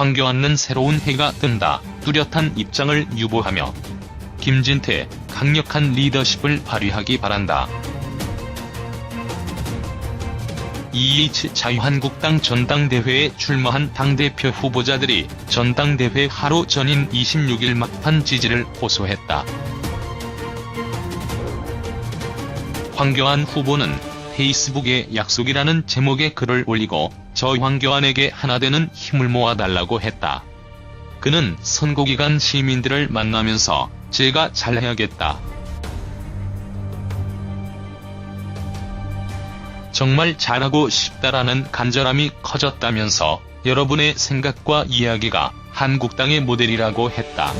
황교안은 새로운 해가 뜬다 뚜렷한 입장을 유보하며 김진태 강력한 리더십을 발휘하기 바란다. 자유한국당 전당대회에 출마한 당대표 후보자들이 전당대회 하루 전인 26일 막판 지지를 호소했다. 황교안 후보는 페이스북에 약속이라는 제목의 글을 올리고 저 황교안에게 하나 되는 힘을 모아달라고 했다. 그는 선거기간 시민들을 만나면서 제가 잘해야겠다. 정말 잘하고 싶다라는 간절함이 커졌다면서 여러분의 생각과 이야기가 한국당의 모델이라고 했다.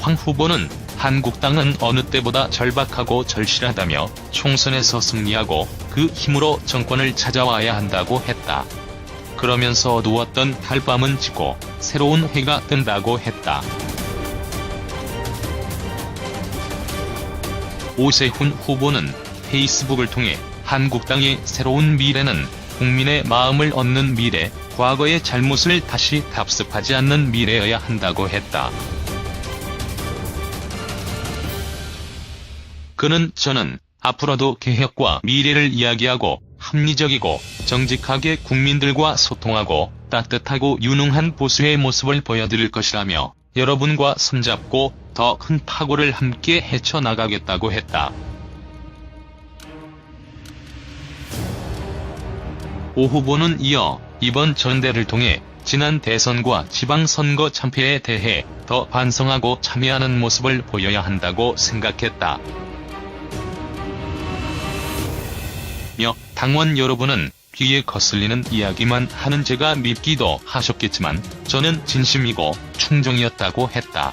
황 후보는 한국당은 어느 때보다 절박하고 절실하다며 총선에서 승리하고 그 힘으로 정권을 찾아와야 한다고 했다. 그러면서 누웠던 달밤은 지고 새로운 해가 뜬다고 했다. 오세훈 후보는 페이스북을 통해 한국당의 새로운 미래는 국민의 마음을 얻는 미래, 과거의 잘못을 다시 답습하지 않는 미래여야 한다고 했다. 그는 저는 앞으로도 개혁과 미래를 이야기하고 합리적이고 정직하게 국민들과 소통하고 따뜻하고 유능한 보수의 모습을 보여드릴 것이라며 여러분과 손잡고 더 큰 파고를 함께 헤쳐나가겠다고 했다. 오 후보는 이어 이번 전대를 통해 지난 대선과 지방선거 참패에 대해 더 반성하고 참여하는 모습을 보여야 한다고 생각했다. 며 당원 여러분은 귀에 거슬리는 이야기만 하는 제가 밉기도 하셨겠지만 저는 진심이고 충정이었다고 했다.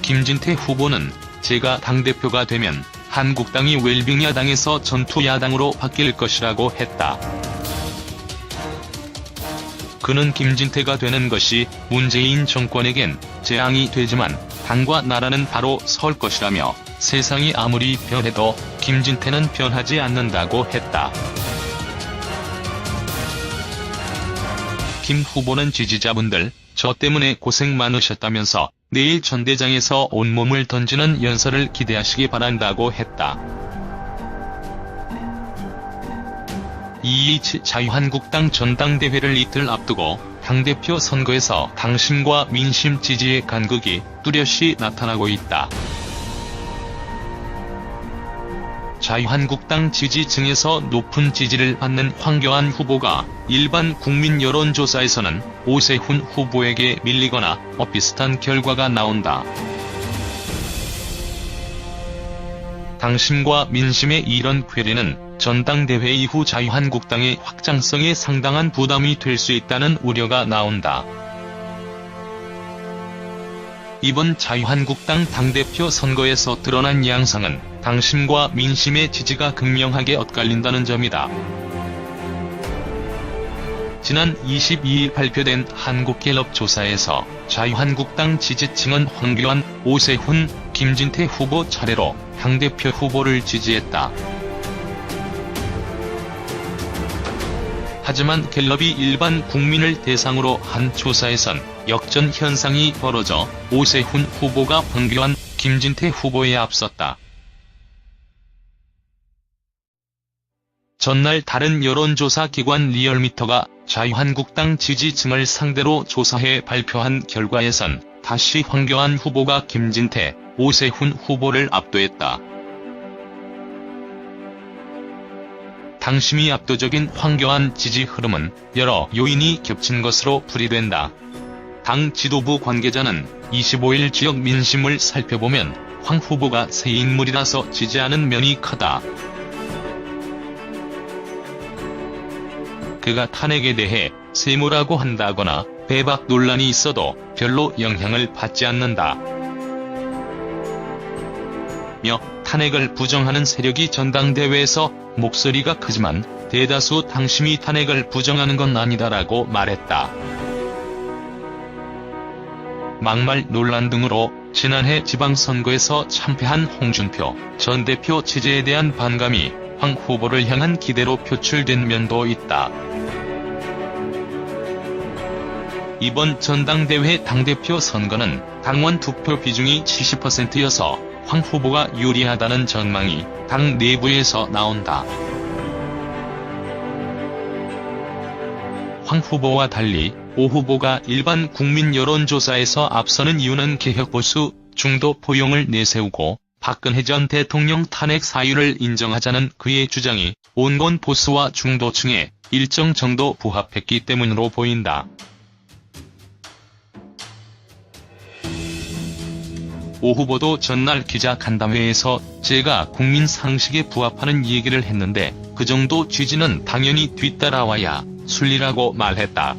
김진태 후보는 제가 당대표가 되면 한국당이 웰빙 야당에서 전투 야당으로 바뀔 것이라고 했다. 그는 김진태가 되는 것이 문재인 정권에겐 재앙이 되지만 당과 나라는 바로 설 것이라며 세상이 아무리 변해도 김진태는 변하지 않는다고 했다. 김 후보는 지지자분들 저 때문에 고생 많으셨다면서 내일 전대장에서 온몸을 던지는 연설을 기대하시기 바란다고 했다. 자유한국당 전당대회를 이틀 앞두고 당대표 선거에서 당심과 민심 지지의 간극이 뚜렷이 나타나고 있다. 자유한국당 지지층에서 높은 지지를 받는 황교안 후보가 일반 국민 여론조사에서는 오세훈 후보에게 밀리거나 비슷한 결과가 나온다. 당심과 민심의 이런 괴리는 전당대회 이후 자유한국당의 확장성에 상당한 부담이 될 수 있다는 우려가 나온다. 이번 자유한국당 당대표 선거에서 드러난 양상은 당심과 민심의 지지가 극명하게 엇갈린다는 점이다. 지난 22일 발표된 한국갤럽 조사에서 자유한국당 지지층은 황교안, 오세훈, 김진태 후보 차례로 당대표 후보를 지지했다. 하지만 갤럽이 일반 국민을 대상으로 한 조사에선 역전 현상이 벌어져 오세훈 후보가 황교안, 김진태 후보에 앞섰다. 전날 다른 여론조사 기관 리얼미터가 자유한국당 지지층을 상대로 조사해 발표한 결과에선 다시 황교안 후보가 김진태, 오세훈 후보를 압도했다. 당심이 압도적인 황교안 지지 흐름은 여러 요인이 겹친 것으로 풀이된다. 당 지도부 관계자는 25일 지역 민심을 살펴보면 황 후보가 새 인물이라서 지지하는 면이 크다. 그가 탄핵에 대해 세모라고 한다거나 배박 논란이 있어도 별로 영향을 받지 않는다. 며 탄핵을 부정하는 세력이 전당대회에서 목소리가 크지만 대다수 당심이 탄핵을 부정하는 건 아니다라고 말했다. 막말 논란 등으로 지난해 지방선거에서 참패한 홍준표 전 대표 체제에 대한 반감이 황 후보를 향한 기대로 표출된 면도 있다. 이번 전당대회 당대표 선거는 당원 투표 비중이 70%여서 황 후보가 유리하다는 전망이 당 내부에서 나온다. 황 후보와 달리 오 후보가 일반 국민 여론조사에서 앞서는 이유는 개혁보수, 중도 포용을 내세우고 박근혜 전 대통령 탄핵 사유를 인정하자는 그의 주장이 온건 보수와 중도층에 일정 정도 부합했기 때문으로 보인다. 오 후보도 전날 기자간담회에서 제가 국민 상식에 부합하는 얘기를 했는데 그 정도 취지는 당연히 뒤따라와야 순리라고 말했다.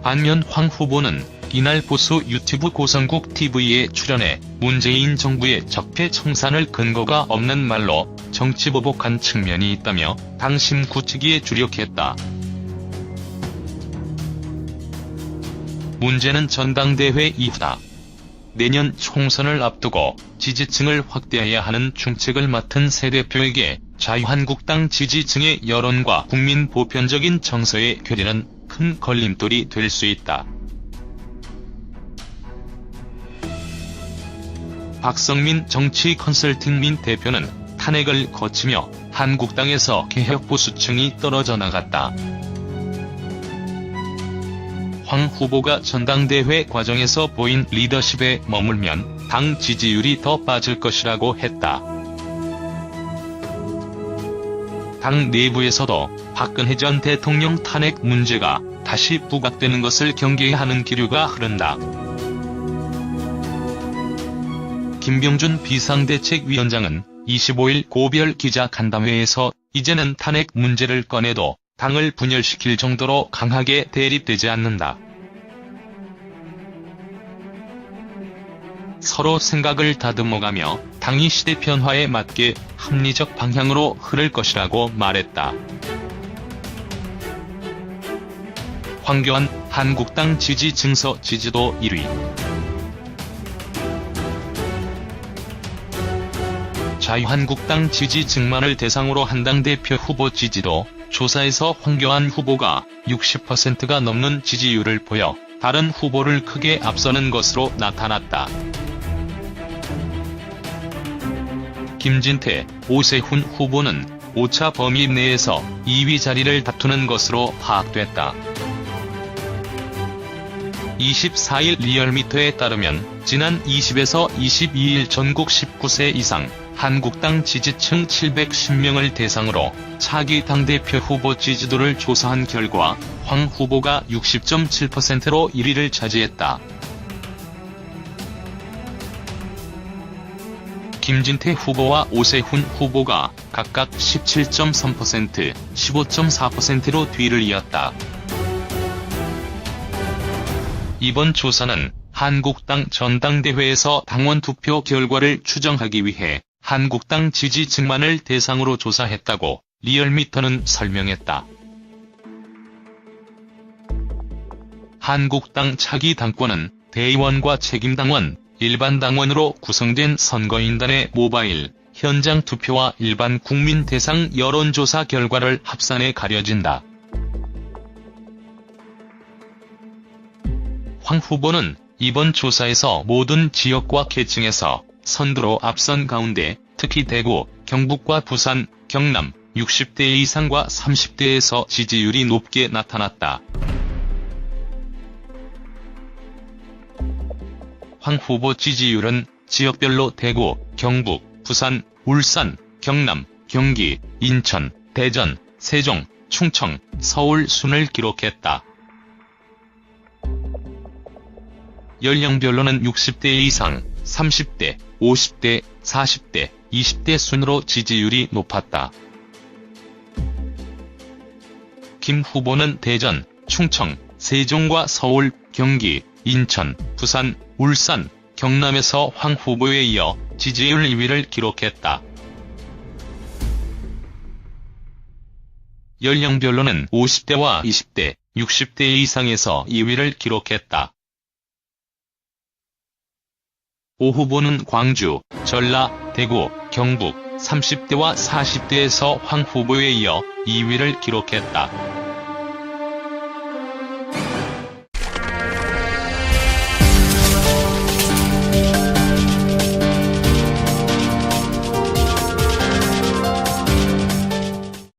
반면 황 후보는 이날 보수 유튜브 고성국 TV에 출연해 문재인 정부의 적폐 청산을 근거가 없는 말로 정치보복한 측면이 있다며 당심 굳히기에 주력했다. 문제는 전당대회 이후다. 내년 총선을 앞두고 지지층을 확대해야 하는 중책을 맡은 새 대표에게 자유한국당 지지층의 여론과 국민 보편적인 정서의 괴리는 큰 걸림돌이 될 수 있다. 박성민 정치 컨설팅 민 대표는 탄핵을 거치며 한국당에서 개혁보수층이 떨어져 나갔다. 황 후보가 전당대회 과정에서 보인 리더십에 머물면 당 지지율이 더 빠질 것이라고 했다. 당 내부에서도 박근혜 전 대통령 탄핵 문제가 다시 부각되는 것을 경계해야 하는 기류가 흐른다. 김병준 비상대책위원장은 25일 고별 기자간담회에서 이제는 탄핵 문제를 꺼내도 당을 분열시킬 정도로 강하게 대립되지 않는다. 서로 생각을 다듬어가며 당이 시대 변화에 맞게 합리적 방향으로 흐를 것이라고 말했다. 황교안 한국당 지지 증서 지지도 1위. 자유한국당 지지층만을 대상으로 한 당대표 후보 지지도 조사에서 황교안 후보가 60%가 넘는 지지율을 보여 다른 후보를 크게 앞서는 것으로 나타났다. 김진태, 오세훈 후보는 오차 범위 내에서 2위 자리를 다투는 것으로 파악됐다. 24일 리얼미터에 따르면 지난 20에서 22일 전국 19세 이상 한국당 지지층 710명을 대상으로 차기 당대표 후보 지지도를 조사한 결과 황 후보가 60.7%로 1위를 차지했다. 김진태 후보와 오세훈 후보가 각각 17.3%, 15.4%로 뒤를 이었다. 이번 조사는 한국당 전당대회에서 당원 투표 결과를 추정하기 위해 한국당 지지층만을 대상으로 조사했다고 리얼미터는 설명했다. 한국당 차기 당권은 대의원과 책임당원, 일반 당원으로 구성된 선거인단의 모바일, 현장 투표와 일반 국민 대상 여론조사 결과를 합산해 가려진다. 황 후보는 이번 조사에서 모든 지역과 계층에서 선두로 앞선 가운데 특히 대구, 경북과 부산, 경남, 60대 이상과 30대에서 지지율이 높게 나타났다. 황 후보 지지율은 지역별로 대구, 경북, 부산, 울산, 경남, 경기, 인천, 대전, 세종, 충청, 서울 순을 기록했다. 연령별로는 60대 이상, 30대, 50대, 40대, 20대 순으로 지지율이 높았다. 김 후보는 대전, 충청, 세종과 서울, 경기, 인천, 부산, 울산, 경남에서 황 후보에 이어 지지율 2위를 기록했다. 연령별로는 50대와 20대, 60대 이상에서 2위를 기록했다. 오 후보는 광주, 전라, 대구, 경북 30대와 40대에서 황 후보에 이어 2위를 기록했다.